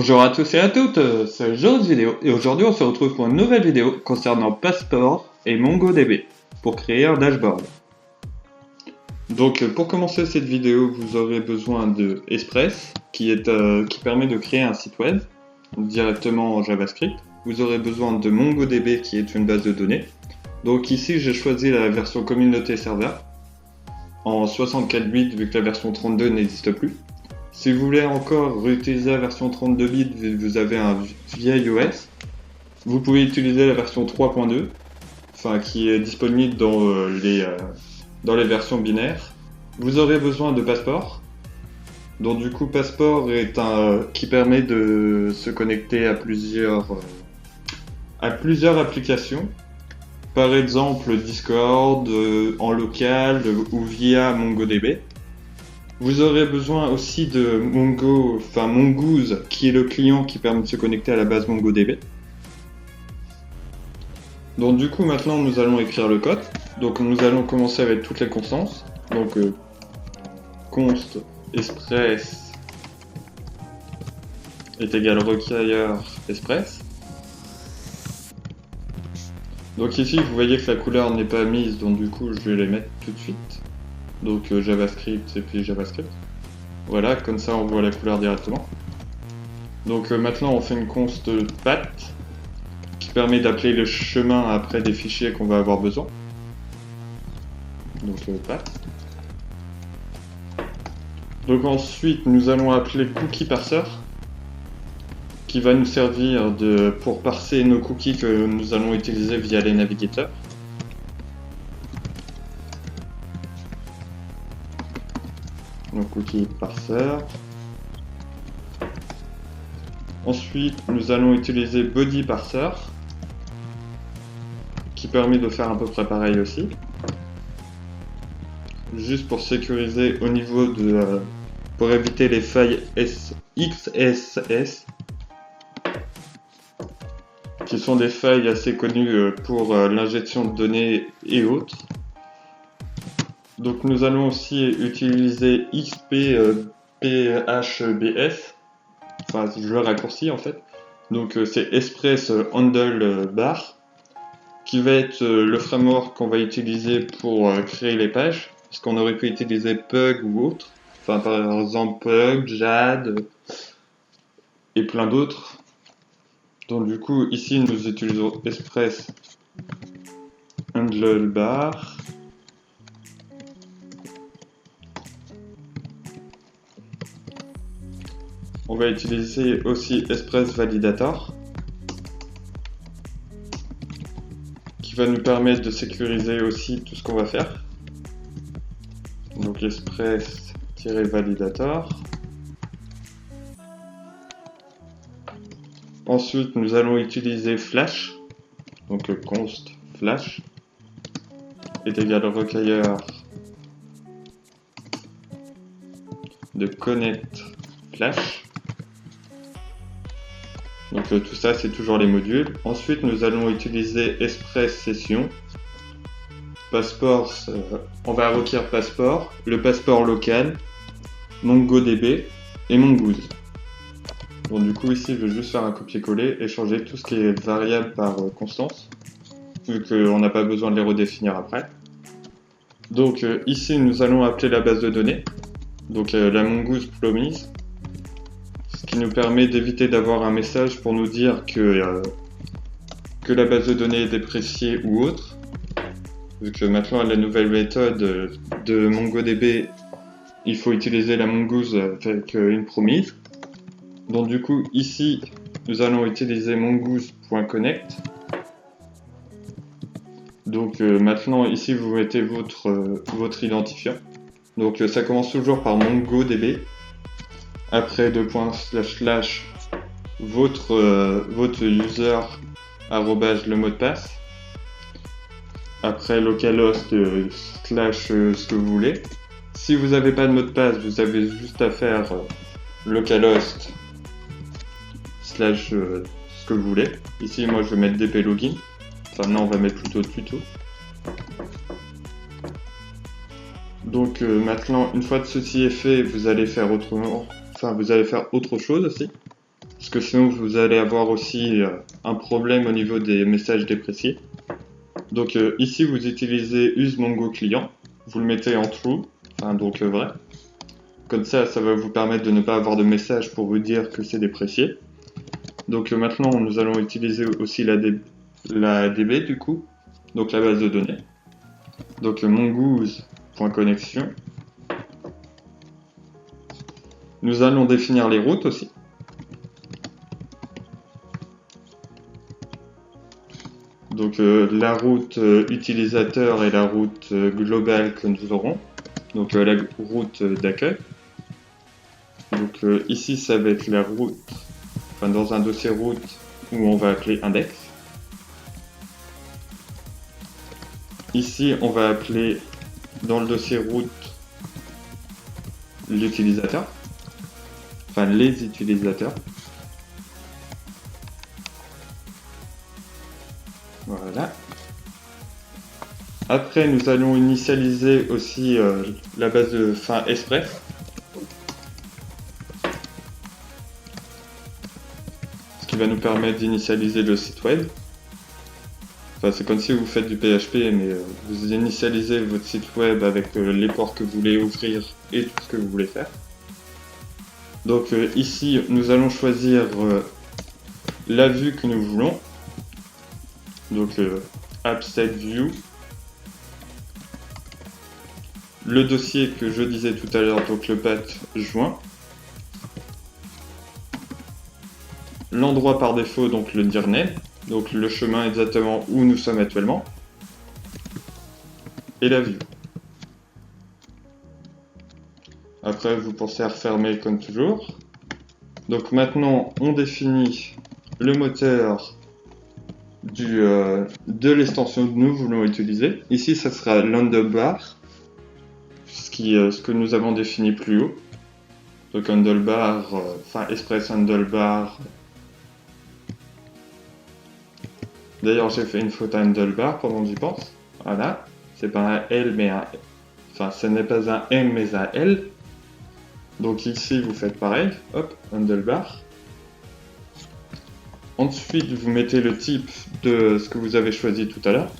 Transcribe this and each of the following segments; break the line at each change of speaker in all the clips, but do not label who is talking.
Bonjour à tous et à toutes, c'est Joe's Vidéo et aujourd'hui on se retrouve pour une nouvelle vidéo concernant Passport et MongoDB pour créer un dashboard. Donc pour commencer cette vidéo vous aurez besoin de Express qui permet de créer un site web directement en JavaScript. Vous aurez besoin de MongoDB qui est une base de données. Donc ici j'ai choisi la version communauté serveur en 64 bits vu que la version 32 n'existe plus. Si vous voulez encore réutiliser la version 32 bits, vous avez un vieil OS. Vous pouvez utiliser la version 3.2, qui est disponible dans les versions binaires. Vous aurez besoin de Passport. Donc du coup, Passport est qui permet de se connecter à plusieurs applications. Par exemple, Discord, en local ou via MongoDB. Vous aurez besoin aussi de Mongoose, qui est le client qui permet de se connecter à la base MongoDB. Donc du coup maintenant nous allons écrire le code. Donc nous allons commencer avec toutes les constances. Donc const express est égal require express. Donc ici vous voyez que la couleur n'est pas mise, donc du coup je vais les mettre tout de suite. Donc JavaScript et puis JavaScript. Voilà, comme ça on voit la couleur directement. Donc maintenant on fait une const path qui permet d'appeler le chemin après des fichiers qu'on va avoir besoin. Donc path. Donc ensuite nous allons appeler cookie parser qui va nous servir pour parser nos cookies que nous allons utiliser via les navigateurs. Donc cookie parser. Ensuite, nous allons utiliser body parser qui permet de faire à peu près pareil aussi. Juste pour sécuriser au niveau pour éviter les failles XSS qui sont des failles assez connues pour l'injection de données et autres. Donc nous allons aussi utiliser XPPHBS, je le raccourcis en fait. Donc c'est Express Handle Bar, qui va être le framework qu'on va utiliser pour créer les pages, parce qu'on aurait pu utiliser Pug ou autre, par exemple Pug, Jade et plein d'autres. Donc du coup ici nous utilisons Express Handle Bar. On va utiliser aussi Express Validator qui va nous permettre de aussi tout ce qu'on va faire. Donc Express-Validator. Ensuite, nous allons utiliser Flash. Donc const Flash est égal au require de connect Flash. Donc tout ça c'est toujours les modules. Ensuite nous allons utiliser Express Session. Passport, on va requérir Passport, le passeport local, MongoDB et Mongoose. Donc du coup ici je vais juste faire un copier-coller et changer tout ce qui est variable par constance, vu qu'on n'a pas besoin de les redéfinir après. Donc ici nous allons appeler la base de données, donc la Mongoose promise, ce qui nous permet d'éviter d'avoir un message pour nous dire que la base de données est dépréciée ou autre, vu que maintenant la nouvelle méthode de MongoDB, il faut utiliser la Mongoose avec une promise. Donc du coup ici nous allons utiliser mongoose.connect. Donc maintenant ici vous mettez votre identifiant. Donc ça commence toujours par MongoDB. Après votre user le mot de passe. Après localhost ce que vous voulez. Si vous n'avez pas de mot de passe, vous avez juste à faire localhost ce que vous voulez. Ici moi je vais mettre dp login. Non, on va mettre plutôt tuto. Donc maintenant, une fois que ceci est fait, vous allez faire autre chose aussi. Ce que sinon vous allez avoir aussi un problème au niveau des messages dépréciés. Donc ici vous utilisez useMongo client, vous le mettez en true, enfin donc vrai. Comme ça va vous permettre de ne pas avoir de message pour vous dire que c'est déprécié. Donc maintenant nous allons utiliser aussi la DB du coup, donc la base de données. Donc mongoose.connexion. Nous allons définir les routes aussi. Donc la route utilisateur et la route globale que nous aurons. Donc la route d'accueil. Donc ici ça va être la route, enfin dans un dossier route où on va appeler index. Ici on va appeler dans le dossier route l'utilisateur, enfin les utilisateurs. Voilà. Après nous allons initialiser aussi la base de fin Express. Ce qui va nous permettre d'initialiser le site web. Enfin, c'est comme si vous faites du PHP, mais vous initialisez votre site web avec les ports que vous voulez ouvrir et tout ce que vous voulez faire. Donc ici, nous allons choisir la vue que nous voulons. Donc AppSetView. Le dossier que je disais tout à l'heure, donc le path joint. L'endroit par défaut, donc le dirname, donc le chemin exactement où nous sommes actuellement, et la vue. Après, vous pensez à refermer comme toujours. Donc maintenant, on définit le moteur de l'extension que nous voulons utiliser. Ici, ça sera l'handlebar, ce que nous avons défini plus haut. Donc handlebar, enfin Express handlebar. D'ailleurs, j'ai fait une faute à handlebar pendant que j'y pense. Voilà, c'est pas un L mais un... Enfin, ce n'est pas un M mais un L. Donc ici, vous faites pareil. Hop, handlebar. Ensuite, vous mettez le type de ce que vous avez choisi tout à l'heure.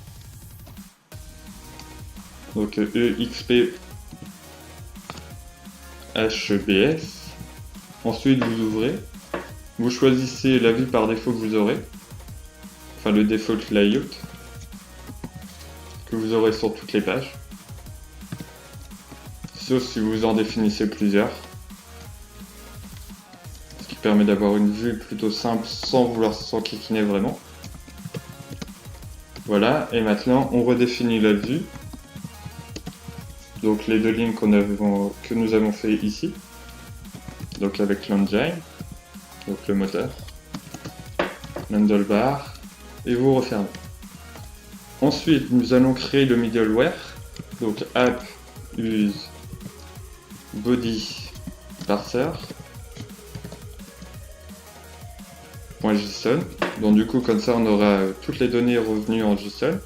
Donc EXP HBS. Ensuite, vous ouvrez. Vous choisissez la vue par défaut que vous aurez. Enfin, le default layout que vous aurez sur toutes les pages. Sauf si vous en définissez plusieurs. Ce qui permet d'avoir une vue plutôt simple sans vouloir s'enquiquiner vraiment. Voilà, et maintenant on redéfinit la vue. Donc les deux lignes que nous avons fait ici. Donc avec l'engine, donc le moteur, l'handlebar, et vous refermez. Ensuite, nous allons créer le middleware. Donc app use body parser .json. Donc du coup, comme ça, on aura toutes les données revenues en JSON.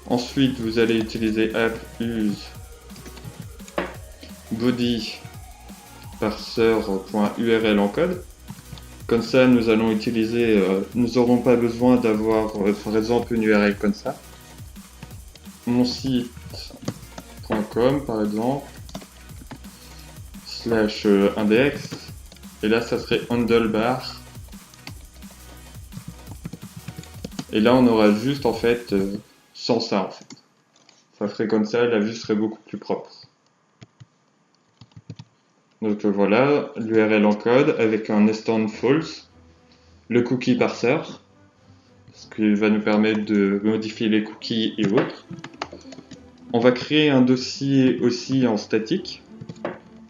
Ensuite, vous allez utiliser app use body parser.url encode. Comme ça, nous allons utiliser, nous n'aurons pas besoin d'avoir, par exemple, une URL comme ça. Mon site.com, par exemple, /index, et là, ça serait handlebar. Et là, on aura juste, en fait, sans ça, en fait. Ça ferait comme ça, la vue serait beaucoup plus propre. Donc voilà, l'URL encode avec un nested false, le cookie parser, ce qui va nous permettre de modifier les cookies et autres. On va créer un dossier aussi en statique,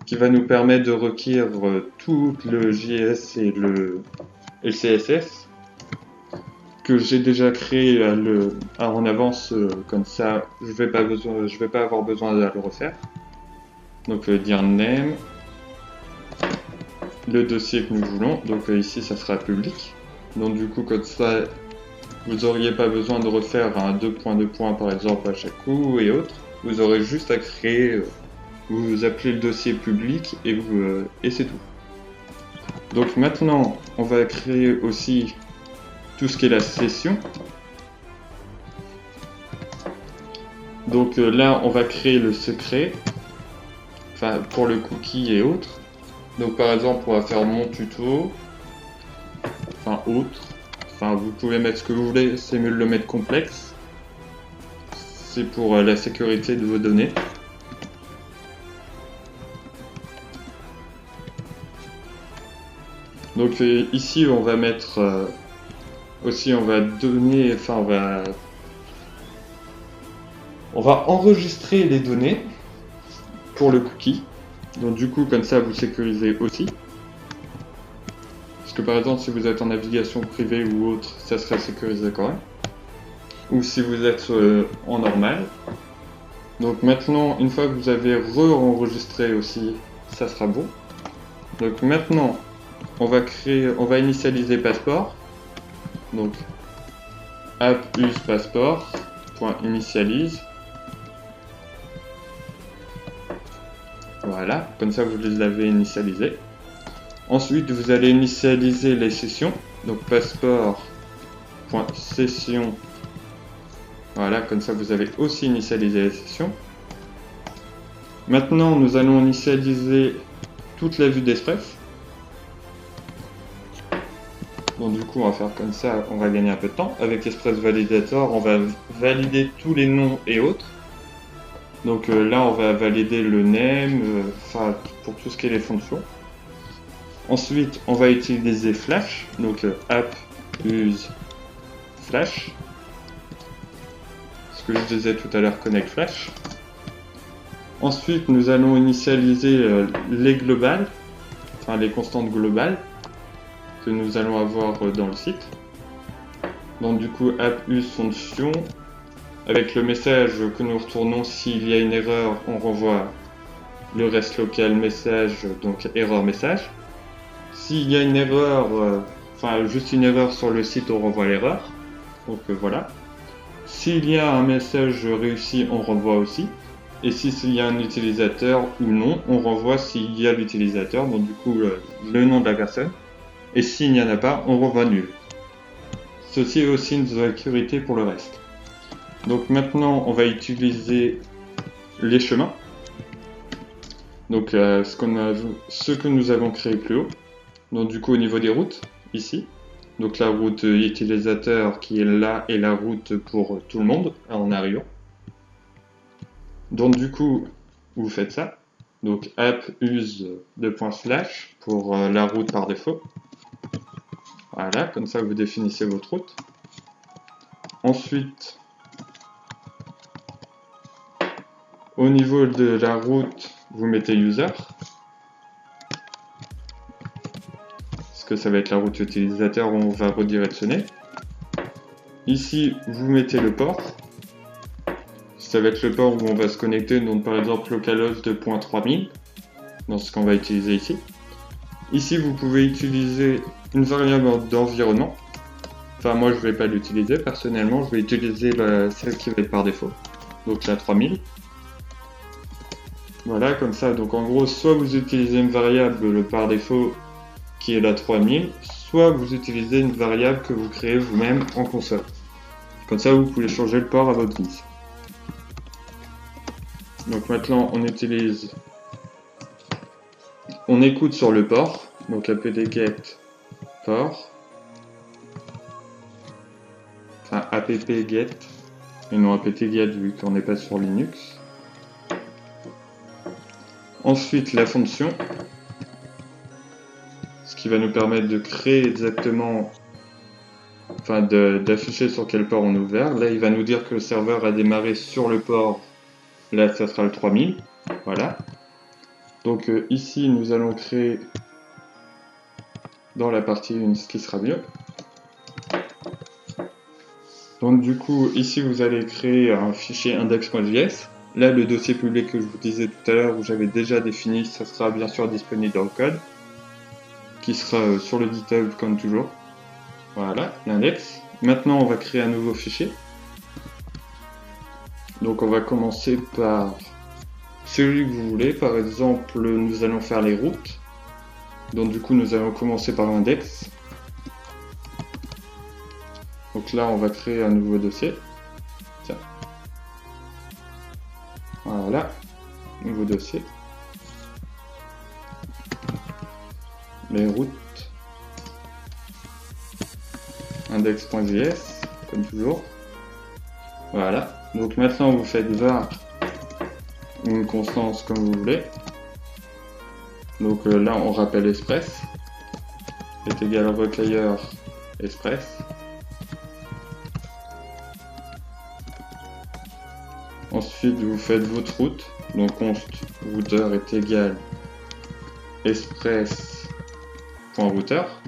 qui va nous permettre de requérir tout le JS et le CSS, que j'ai déjà créé en avance, comme ça je vais pas avoir besoin de le refaire. Donc dire name, le dossier que nous voulons, donc ici ça sera public. Donc du coup comme ça vous n'auriez pas besoin de refaire un 2 points par exemple à chaque coup et autres. Vous aurez juste à créer, vous appelez le dossier public et c'est tout. Donc maintenant, on va créer aussi tout ce qui est la session. Donc là, on va créer le secret, enfin pour le cookie et autres. Donc par exemple, on va faire mon tuto, enfin autre. Enfin, vous pouvez mettre ce que vous voulez, c'est mieux de le mettre complexe. C'est pour la sécurité de vos données. Donc ici, on va mettre aussi, on va donner, enfin on va enregistrer les données pour le cookie. Donc du coup, comme ça, vous sécurisez aussi. Parce que par exemple, si vous êtes en navigation privée ou autre, ça sera sécurisé quand même. Ou si vous êtes en normal. Donc maintenant, une fois que vous avez re-enregistré aussi, ça sera bon. Donc maintenant, on va initialiser passeport. Donc app use passeport.initialize. Voilà, comme ça vous les avez initialisés. Ensuite, vous allez initialiser les sessions. Donc passeport.session. Voilà, comme ça vous avez aussi initialisé les sessions. Maintenant, nous allons initialiser toute la vue d'Express. Donc du coup, on va faire comme ça, on va gagner un peu de temps. Avec Express Validator, on va valider tous les noms et autres. Donc là, on va valider le name, enfin pour tout ce qui est les fonctions. Ensuite, on va utiliser Flash, donc app use Flash. Ce que je disais tout à l'heure, connect Flash. Ensuite, nous allons initialiser les globales, enfin les constantes globales que nous allons avoir dans le site. Donc du coup, app use fonction. Avec le message que nous retournons, s'il y a une erreur, on renvoie le rest local message, donc erreur message. S'il y a une erreur, enfin juste une erreur sur le site, on renvoie l'erreur. Donc voilà. S'il y a un message réussi, on renvoie aussi. Et s'il y a un utilisateur ou non, on renvoie s'il y a l'utilisateur, donc du coup le nom de la personne. Et s'il n'y en a pas, on renvoie nul. Ceci est aussi une sécurité pour le reste. Donc maintenant, on va utiliser les chemins. Donc ce que nous avons créé plus haut. Donc du coup au niveau des routes, ici. Donc la route utilisateur qui est là et la route pour tout le monde en arrivant. Donc du coup, vous faites ça. Donc app use // pour la route par défaut. Voilà, comme ça vous définissez votre route. Ensuite, au niveau de la route, vous mettez user. Parce que ça va être la route utilisateur où on va redirectionner. Ici, vous mettez le port. Ça va être le port où on va se connecter, donc par exemple localhost 2.3000, dans ce qu'on va utiliser ici. Ici, vous pouvez utiliser une variable d'environnement. Enfin, moi, je ne vais pas l'utiliser. Personnellement, je vais utiliser celle qui va être par défaut. Donc la 3000. Voilà, comme ça. Donc en gros, soit vous utilisez une variable par défaut qui est la 3000, soit vous utilisez une variable que vous créez vous-même en console. Comme ça, vous pouvez changer le port à votre guise. Donc maintenant, on écoute sur le port. Donc apt-get port. Enfin app-get et non apt-get vu qu'on n'est pas sur Linux. Ensuite la fonction, ce qui va nous permettre de créer exactement, enfin d'afficher sur quel port on est ouvert. Là il va nous dire que le serveur a démarré sur le port, là ça sera le 3000, voilà. Donc ici nous allons créer dans la partie 1 ce qui sera mieux. Donc du coup, ici vous allez créer un fichier index.js. Là, le dossier public que je vous disais tout à l'heure, où j'avais déjà défini, ça sera bien sûr disponible dans le code, qui sera sur le GitHub comme toujours. Voilà, l'index. Maintenant, on va créer un nouveau fichier. Donc on va commencer par celui que vous voulez. Par exemple, nous allons faire les routes. Donc du coup nous allons commencer par l'index. Donc là on va créer un nouveau dossier. Tiens. Voilà, nouveau dossier. Les routes. Index.js, comme toujours. Voilà. Donc maintenant vous faites var une constance comme vous voulez. Donc là on rappelle express est égal recueilleur express. Ensuite vous faites votre route. Donc const routeur est égal express.routeur.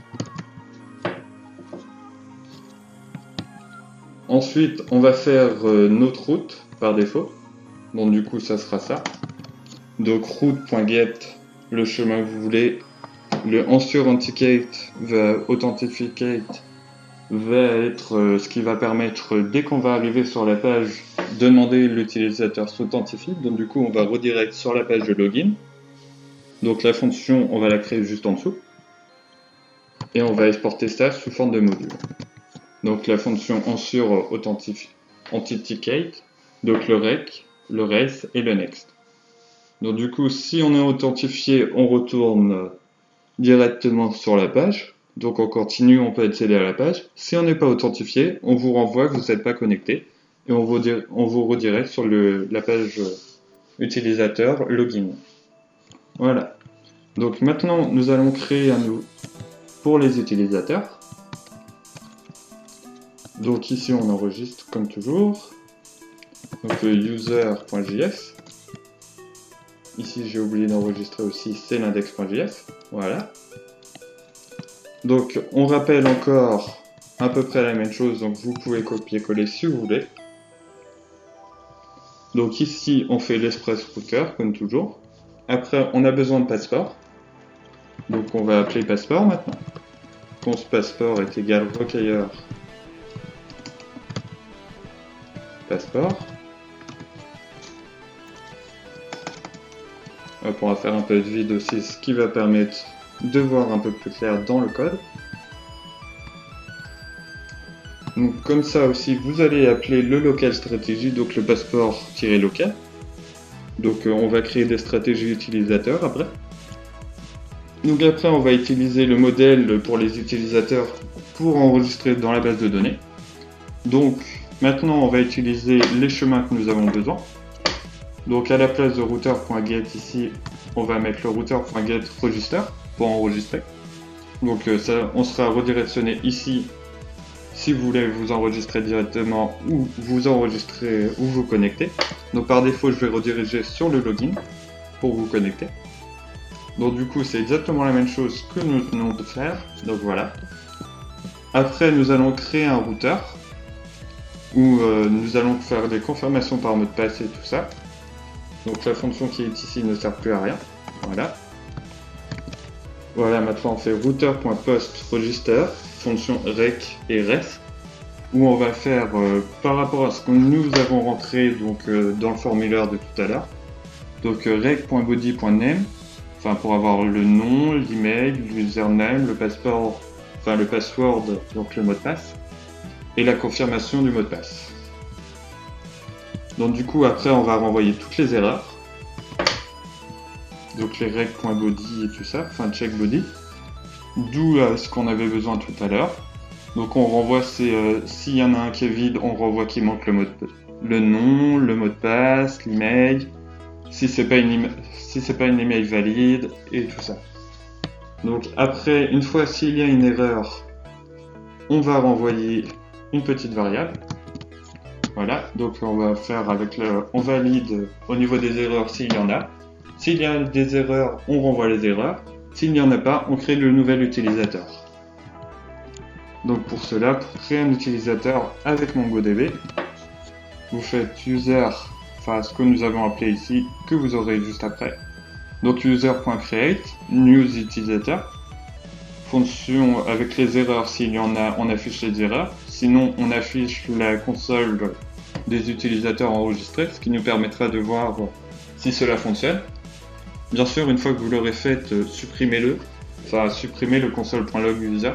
Ensuite on va faire notre route par défaut. Donc du coup ça sera ça. Donc route.get le chemin que vous voulez. Le authenticate va être ce qui va permettre dès qu'on va arriver sur la page demander l'utilisateur s'authentifie. Donc du coup on va redirect sur la page de login. Donc la fonction on va la créer juste en dessous. Et on va exporter ça sous forme de module. Donc la fonction authenticate, donc le rec, le res et le next. Donc du coup, si on est authentifié, on retourne directement sur la page. Donc on continue, on peut accéder à la page. Si on n'est pas authentifié, on vous renvoie que vous n'êtes pas connecté et on vous redirige sur la page utilisateur login. Voilà. Donc maintenant, nous allons créer un nouveau pour les utilisateurs. Donc ici on enregistre comme toujours. Donc user.js. Ici j'ai oublié d'enregistrer aussi, c'est l'index.js. Voilà. Donc on rappelle encore à peu près la même chose, donc vous pouvez copier-coller si vous voulez. Donc ici on fait l'express router comme toujours. Après on a besoin de passeport. Donc on va appeler passeport maintenant. Const passeport est égal recueilleur passeport. Hop, on va faire un peu de vide aussi, ce qui va permettre de voir un peu plus clair dans le code. Donc comme ça aussi, vous allez appeler le local stratégie, donc le passeport-local. Donc on va créer des stratégies utilisateurs après. Donc après on va utiliser le modèle pour les utilisateurs pour enregistrer dans la base de données. Donc maintenant on va utiliser les chemins que nous avons besoin. Donc à la place de router.get ici, on va mettre le router.get register pour enregistrer. Donc ça, on sera redirectionné ici si vous voulez vous enregistrer directement ou vous enregistrer ou vous connecter. Donc par défaut, je vais rediriger sur le login pour vous connecter. Donc du coup, c'est exactement la même chose que nous venons de faire. Donc voilà. Après, nous allons créer un routeur où nous allons faire des confirmations par mot de passe et tout ça. Donc la fonction qui est ici ne sert plus à rien. Voilà. Voilà, maintenant on fait router.post register, fonction rec et res, où on va faire par rapport à ce que nous avons rentré donc, dans le formulaire de tout à l'heure. Donc rec.body.name, enfin pour avoir le nom, l'email, l'username, le passeport, enfin le password, donc le mot de passe, et la confirmation du mot de passe. Donc du coup après on va renvoyer toutes les erreurs. Donc les rec.body et tout ça, enfin check body. D'où ce qu'on avait besoin tout à l'heure. Donc on renvoie s'il y en a un qui est vide, on renvoie qu'il manque le nom, le mot de passe, l'email. Si c'est pas une email valide et tout ça. Donc après, une fois s'il y a une erreur, on va renvoyer une petite variable. Voilà, donc on va faire on valide au niveau des erreurs s'il y en a. S'il y a des erreurs, on renvoie les erreurs. S'il n'y en a pas, on crée le nouvel utilisateur. Donc pour cela, pour créer un utilisateur avec MongoDB, vous faites user, enfin ce que nous avons appelé ici, que vous aurez juste après. Donc user.create, new utilisateur, fonction avec les erreurs, s'il y en a, on affiche les erreurs. Sinon, on affiche la console des utilisateurs enregistrés, ce qui nous permettra de voir si cela fonctionne. Bien sûr, une fois que vous l'aurez fait, supprimez-le ça va supprimer le console.log user.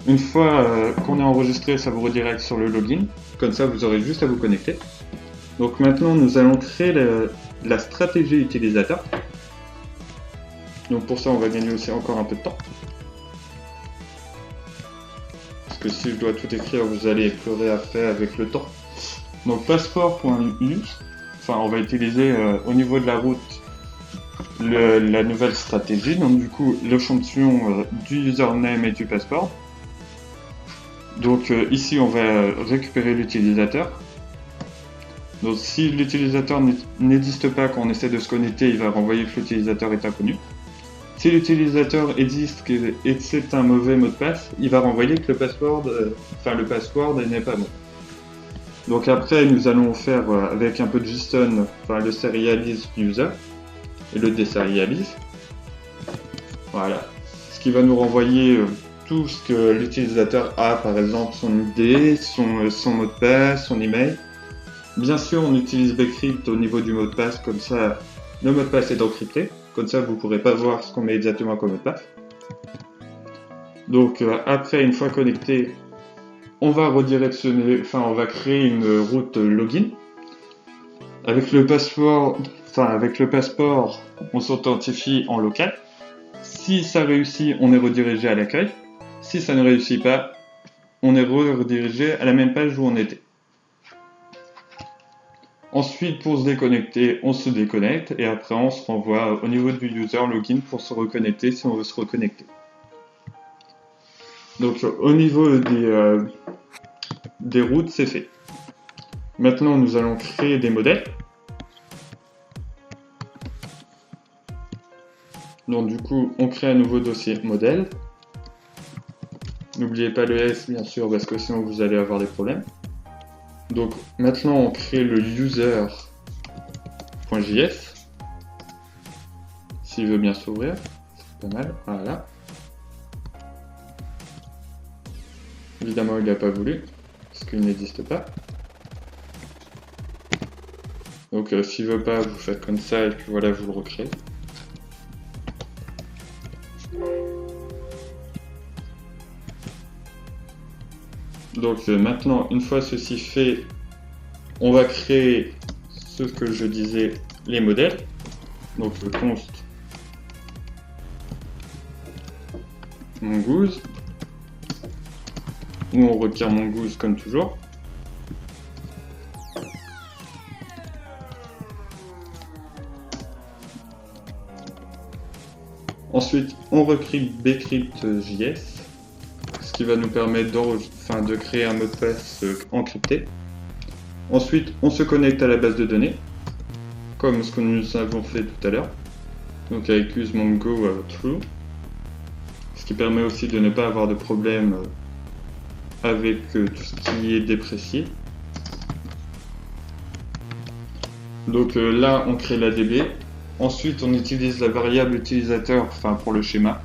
Une fois qu'on est enregistré, ça vous redirige sur le login. Comme ça, vous aurez juste à vous connecter. Donc maintenant, nous allons créer la stratégie utilisateur. Donc pour ça, on va gagner aussi encore un peu de temps. Parce que si je dois tout écrire, vous allez pleurer après avec le temps. Donc passeport.u, enfin on va utiliser au niveau de la route la nouvelle stratégie. Donc du coup, l'échantillon du username et du passeport. Donc ici, on va récupérer l'utilisateur. Donc si l'utilisateur n'existe pas quand on essaie de se connecter, il va renvoyer que l'utilisateur est inconnu. Si l'utilisateur existe et que c'est un mauvais mot de passe, il va renvoyer que le password n'est pas bon. Donc après, nous allons faire avec un peu de JSON, enfin le serialize user et le deserialize. Voilà. Ce qui va nous renvoyer tout ce que l'utilisateur a, par exemple son ID, son mot de passe, son email. Bien sûr, on utilise Bcrypt au niveau du mot de passe, comme ça, le mot de passe est encrypté. Comme ça, vous ne pourrez pas voir ce qu'on met exactement comme mot de passe. Donc après, une fois connecté, on va redirectionner, enfin on va créer une route login. Avec le passeport, on s'authentifie en local. Si ça réussit, on est redirigé à l'accueil. Si ça ne réussit pas, on est redirigé à la même page où on était. Ensuite, pour se déconnecter, on se déconnecte et après on se renvoie au niveau du user login pour se reconnecter si on veut se reconnecter. Donc au niveau des routes, c'est fait. Maintenant, nous allons créer des modèles. Donc du coup, on crée un nouveau dossier modèle. N'oubliez pas le S, bien sûr, parce que sinon vous allez avoir des problèmes. Donc maintenant, on crée le user.js. S'il veut bien s'ouvrir, c'est pas mal. Voilà. Évidemment, il n'a pas voulu, parce qu'il n'existe pas. Donc s'il veut pas, vous faites comme ça et puis voilà, vous le recréez. Donc maintenant, une fois ceci fait, on va créer ce que je disais, les modèles. Donc le const mongoose, où on retire mongoose comme toujours. Ensuite, on recrypte bcrypt.js, ce qui va nous permettre de créer un mot de passe encrypté. Ensuite, on se connecte à la base de données, comme ce que nous avons fait tout à l'heure, donc avec usemongo true, ce qui permet aussi de ne pas avoir de problème avec tout ce qui est déprécié. Donc là, on crée la DB. Ensuite, on utilise la variable utilisateur, enfin pour le schéma,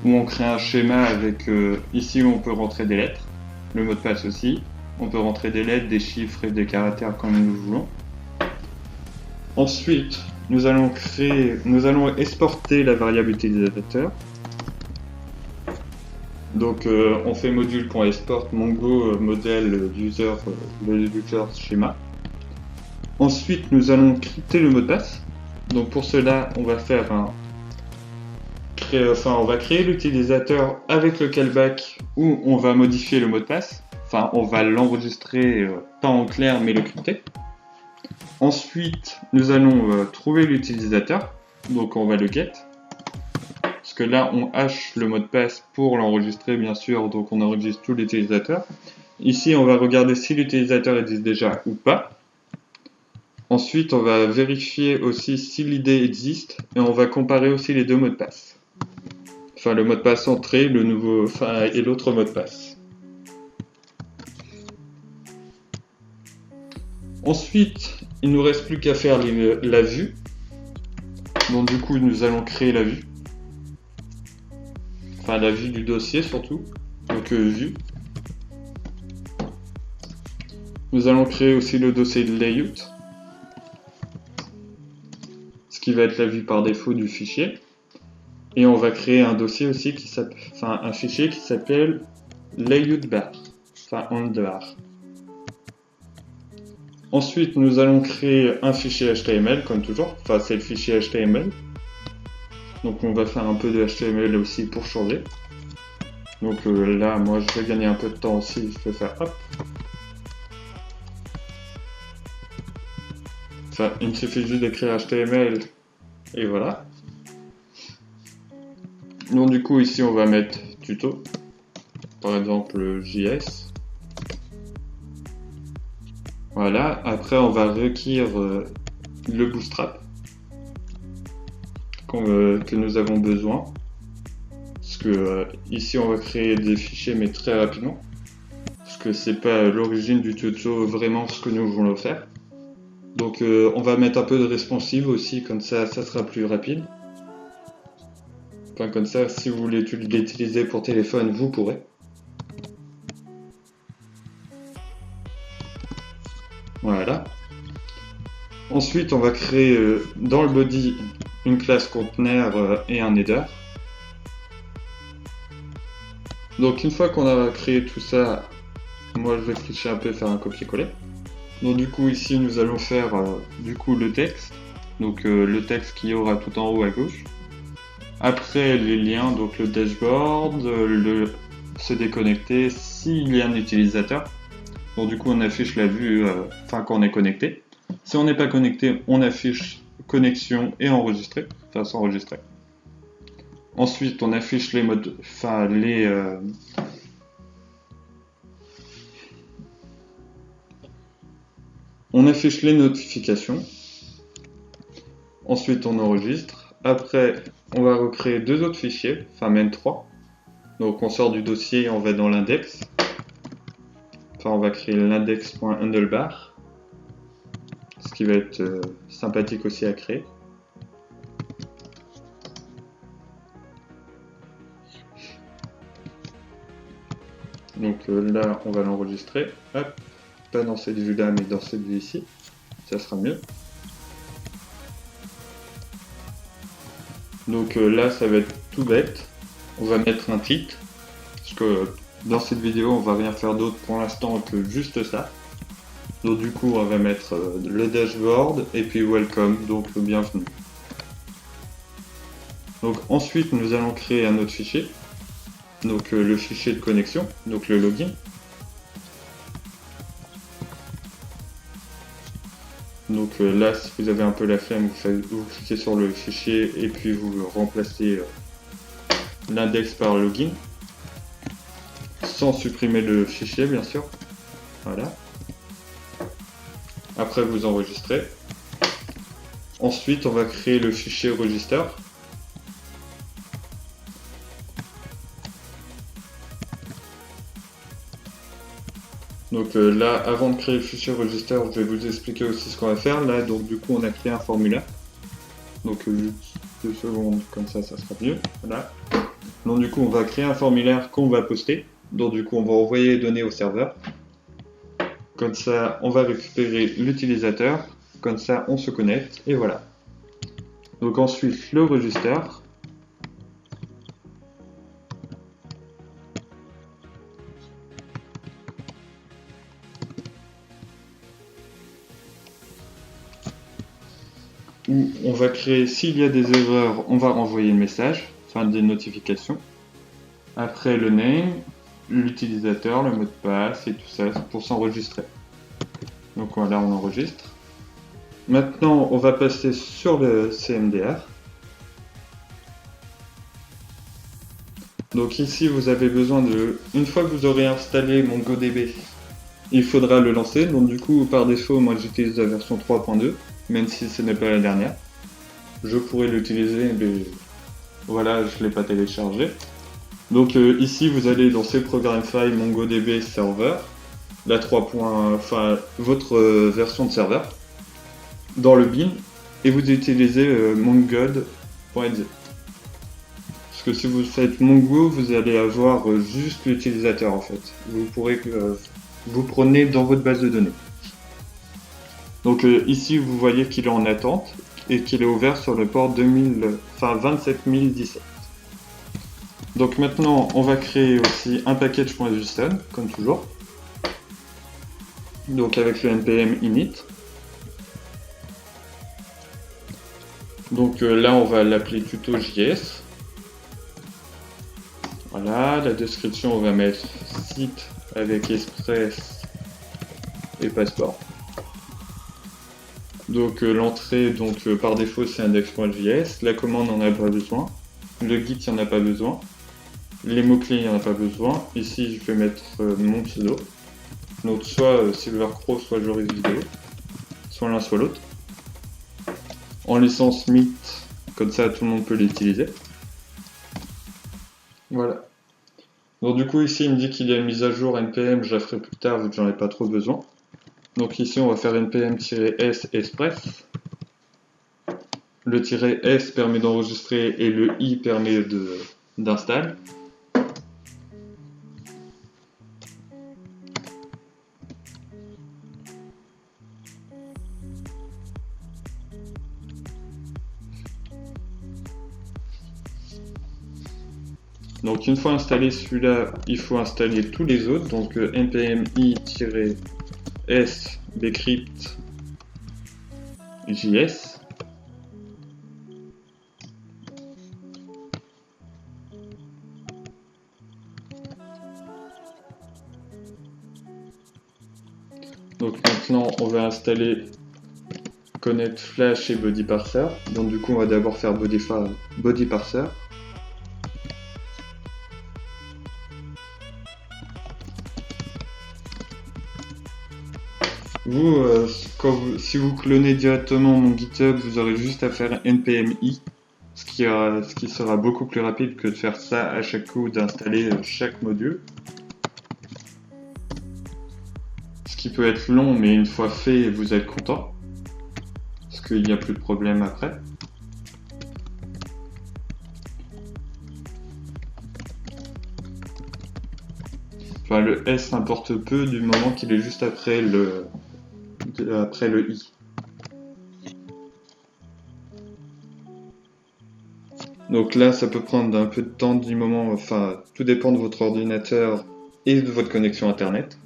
où on crée un schéma avec, ici où on peut rentrer des lettres, le mot de passe aussi, on peut rentrer des lettres, des chiffres et des caractères comme nous voulons. Ensuite, nous allons exporter la variable utilisateur. Donc on fait module.export mongo modèle user, le user schéma. Ensuite, nous allons crypter le mot de passe. Donc pour cela, on va faire on va créer l'utilisateur avec le callback où on va modifier le mot de passe. Enfin, on va l'enregistrer pas en clair, mais le crypter. Ensuite, nous allons trouver l'utilisateur. Donc on va le get. Parce que là, on hash le mot de passe pour l'enregistrer, bien sûr. Donc on enregistre tout l'utilisateur. Ici, on va regarder si l'utilisateur existe déjà ou pas. Ensuite, on va vérifier aussi si l'ID existe et on va comparer aussi les deux mots de passe. Enfin, le mot de passe entrée, et l'autre mot de passe. Ensuite, il ne nous reste plus qu'à faire la vue. Donc du coup, nous allons créer la vue. Enfin, la vue du dossier surtout. Donc vue. Nous allons créer aussi le dossier de layout, qui va être la vue par défaut du fichier. Et on va créer un dossier aussi qui s'appelle, enfin un fichier qui s'appelle layout_bar, enfin on_bar. Ensuite, nous allons créer un fichier HTML comme toujours, enfin c'est le fichier HTML. Donc on va faire un peu de HTML aussi pour changer. Donc là, moi je vais gagner un peu de temps aussi, je vais faire hop. Enfin, il me suffit juste d'écrire HTML et voilà. Donc du coup ici on va mettre tuto, par exemple JS. Voilà, après on va requérir le bootstrap que nous avons besoin. Parce que ici on va créer des fichiers mais très rapidement. Parce que c'est pas l'origine du tuto vraiment ce que nous voulons faire. Donc on va mettre un peu de responsive aussi, comme ça sera plus rapide. Enfin comme ça, si vous voulez l'utiliser pour téléphone, vous pourrez. Voilà. Ensuite, on va créer dans le body une classe conteneur et un header. Donc une fois qu'on a créé tout ça, moi je vais cliquer un peu et faire un copier-coller. Donc du coup ici nous allons faire du coup le texte. Donc le texte qui aura tout en haut à gauche. Après les liens, donc le dashboard, se déconnecter s'il y a un utilisateur. Donc du coup on affiche la vue, quand on est connecté. Si on n'est pas connecté, on affiche connexion et enregistrer, enfin s'enregistrer. Ensuite on affiche les modes, on affiche les notifications. Ensuite on enregistre. Après on va recréer deux autres fichiers, enfin même trois. Donc on sort du dossier et on va dans l'index. Enfin on va créer l'index.handlebar. Ce qui va être sympathique aussi à créer. Donc là on va l'enregistrer. Hop. Pas dans cette vue là mais dans cette vue ici. Ça sera mieux. Donc là ça va être tout bête. On va mettre un titre. Parce que dans cette vidéo on va rien faire d'autre pour l'instant que juste ça. Donc du coup on va mettre le dashboard et puis welcome, donc bienvenue. Donc ensuite nous allons créer un autre fichier. Donc le fichier de connexion, donc le login. Donc là si vous avez un peu la flemme, vous cliquez sur le fichier et puis vous remplacez l'index par login. Sans supprimer le fichier bien sûr. Voilà. Après vous enregistrez. Ensuite on va créer le fichier register. Donc là, avant de créer le fichier register, je vais vous expliquer aussi ce qu'on va faire. Là, donc du coup, on a créé un formulaire. Donc juste 2 secondes, comme ça sera mieux. Voilà. Donc du coup, on va créer un formulaire qu'on va poster. Donc du coup, on va envoyer les données au serveur. Comme ça, on va récupérer l'utilisateur. Comme ça, on se connecte. Et voilà. Donc ensuite, le register. Où on va créer, s'il y a des erreurs, on va renvoyer le message, enfin des notifications. Après le name, l'utilisateur, le mot de passe et tout ça pour s'enregistrer. Donc voilà, on enregistre. Maintenant, on va passer sur le CMDR. Donc ici, vous avez besoin de... Une fois que vous aurez installé MongoDB, il faudra le lancer. Donc du coup, par défaut, moi j'utilise la version 3.2. Même si ce n'est pas la dernière. Je pourrais l'utiliser, mais voilà, je ne l'ai pas téléchargé. Donc ici, vous allez dans ces programmes files MongoDB Server, la 3. Enfin, votre version de serveur, dans le bin, et vous utilisez mongod.exe. Parce que si vous faites Mongo, vous allez avoir juste l'utilisateur en fait. Vous pourrez vous prenez dans votre base de données. Donc ici, vous voyez qu'il est en attente et qu'il est ouvert sur le port 27017. Donc maintenant, on va créer aussi un package.json, comme toujours. Donc avec le npm init. Donc là, on va l'appeler tuto.js. Voilà, la description, on va mettre site avec Express et passeport. Donc l'entrée, par défaut, c'est index.js. La commande, on n'en a pas besoin. Le git, il n'y en a pas besoin. Les mots-clés, il n'y en a pas besoin. Ici, je vais mettre mon pseudo. Donc soit Silvercrow, soit Joris Vidéo. Soit l'un, soit l'autre. En licence Myth, comme ça, tout le monde peut l'utiliser. Voilà. Donc du coup, ici, il me dit qu'il y a une mise à jour npm. Je la ferai plus tard, vu que j'en ai pas trop besoin. Donc ici, on va faire npm-s express. Le "-s" permet d'enregistrer et le "i" permet d'installer. Donc une fois installé celui-là, il faut installer tous les autres. Donc npm i-s bcrypt js. Donc maintenant, on va installer Connect Flash et Body Parser. Donc du coup, on va d'abord faire Body Parser. Si vous clonez directement mon GitHub, vous aurez juste à faire npm i, ce qui sera beaucoup plus rapide que de faire ça à chaque coup, d'installer chaque module. Ce qui peut être long, mais une fois fait, vous êtes content, parce qu'il n'y a plus de problème après. Enfin, le S importe peu du moment qu'il est juste après le i. Donc là, ça peut prendre un peu de temps du moment, enfin, tout dépend de votre ordinateur et de votre connexion internet.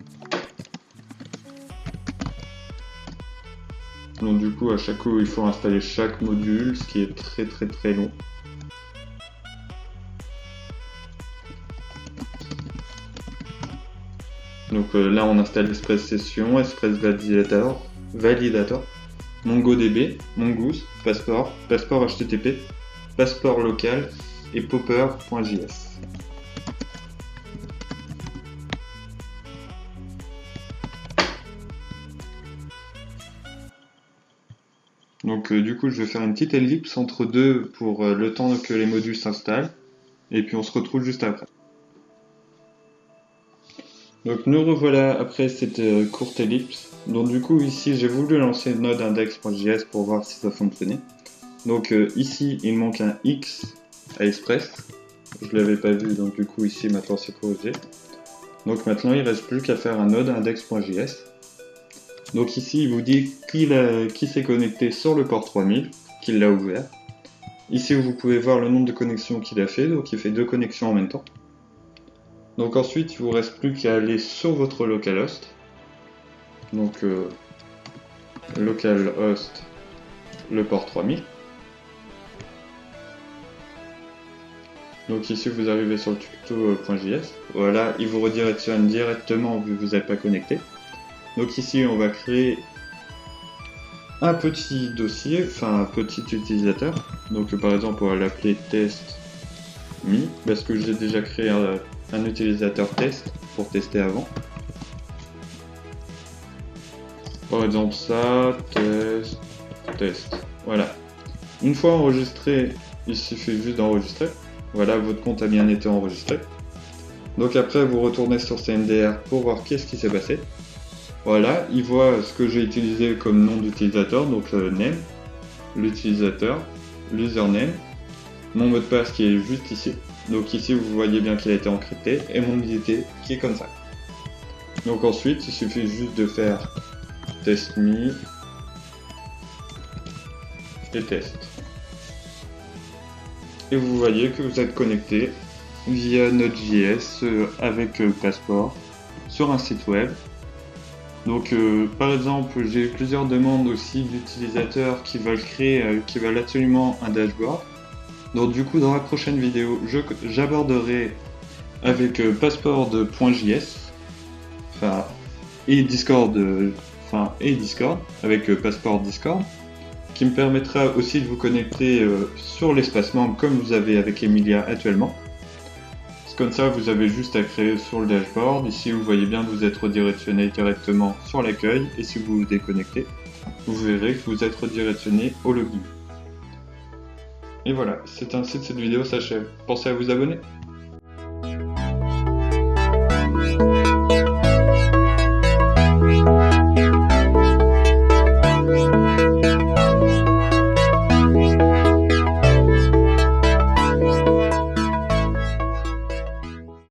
Donc du coup, à chaque coup, il faut installer chaque module, ce qui est très long. Donc là, on installe Express Session, Express Validator, MongoDB, Mongoose, Passport, Passport HTTP, Passport local et Popper.js. Donc du coup, je vais faire une petite ellipse entre deux pour le temps que les modules s'installent, et puis on se retrouve juste après. Donc nous revoilà après cette courte ellipse. Donc du coup ici j'ai voulu lancer node index.js pour voir si ça fonctionnait. Donc ici il manque un X à Express. Je l'avais pas vu, donc du coup ici maintenant c'est corrigé. Donc maintenant il reste plus qu'à faire un node index.js. Donc ici il vous dit qui s'est connecté sur le port 3000, qu'il l'a ouvert. Ici vous pouvez voir le nombre de connexions qu'il a fait, donc il fait 2 connexions en même temps. Donc ensuite, il vous reste plus qu'à aller sur votre localhost. Donc localhost, le port 3000. Donc ici, vous arrivez sur le tuto.js. Voilà, il vous redirectionne directement vu que vous n'êtes pas connecté. Donc ici, on va créer un petit dossier, enfin un petit utilisateur. Donc par exemple, on va l'appeler test.me parce que j'ai déjà créé un utilisateur test pour tester avant. Par exemple ça, test. Voilà. Une fois enregistré, il suffit juste d'enregistrer. Voilà, votre compte a bien été enregistré. Donc après, vous retournez sur CMDR pour voir qu'est-ce qui s'est passé. Voilà, il voit ce que j'ai utilisé comme nom d'utilisateur, donc name, l'utilisateur, l'username, mon mot de passe qui est juste ici. Donc ici vous voyez bien qu'il a été encrypté et mon identité qui est comme ça. Donc ensuite il suffit juste de faire test.me et test. Et vous voyez que vous êtes connecté via Node.js avec Passport sur un site web. Donc par exemple, j'ai eu plusieurs demandes aussi d'utilisateurs qui veulent qui veulent absolument un dashboard. Donc du coup, dans la prochaine vidéo, j'aborderai avec passport.js, et Discord, avec Passport Discord, qui me permettra aussi de vous connecter sur l'espace membre comme vous avez avec Emilia actuellement. Comme ça, vous avez juste à créer sur le dashboard. Ici, vous voyez bien que vous êtes redirectionné directement sur l'accueil. Et si vous vous déconnectez, vous verrez que vous êtes redirectionné au login. Et voilà, c'est ainsi que cette vidéo s'achève. Pensez à vous abonner.